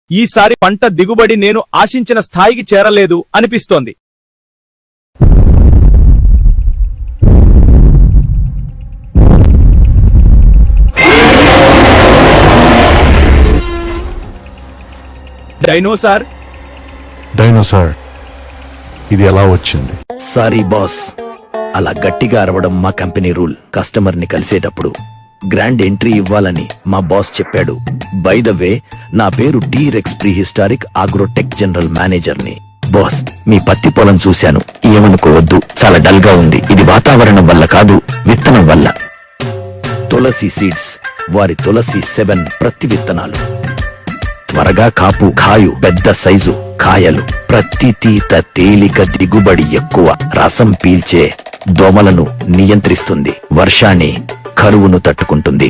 ఈసారి పంట దిగుబడి నేను ఆశించిన స్థాయికి చేరలేదు అనిపిస్తోంది. డైనోసార్ ఇది ఎలా వచ్చింది? సారీ బాస్, అలా గట్టిగా అరవడం మా కంపెనీ రూల్. కస్టమర్ ని కలిసేటప్పుడు గ్రాండ్ ఎంట్రీ ఇవ్వాలని మా బాస్ చెప్పాడు. బై ద వే, నా పేరు టీరెక్స్ ప్రీహిస్టారిక్ ఆగ్రోటెక్ జనరల్ మేనేజర్ ని. బాస్, మీ పత్తి పొలం చూశాను, ఏమనుకోవద్దు, చాలా డల్ గా ఉంది. ఇది వాతావరణం వల్ల కాదు, విత్తనం వల్ల. తులసి సీడ్స్, వారి తులసి 7 ప్రతి విత్తనాలు. త్వరగా కాపు, కాయు, పెద్ద సైజు కాయలు, ప్రతి తీత తేలిక, దిగుబడి ఎక్కువ, రసం పీల్చే, దోమలను నియంత్రిస్తుంది, వర్షాన్ని, కరువును తట్టుకుంటుంది.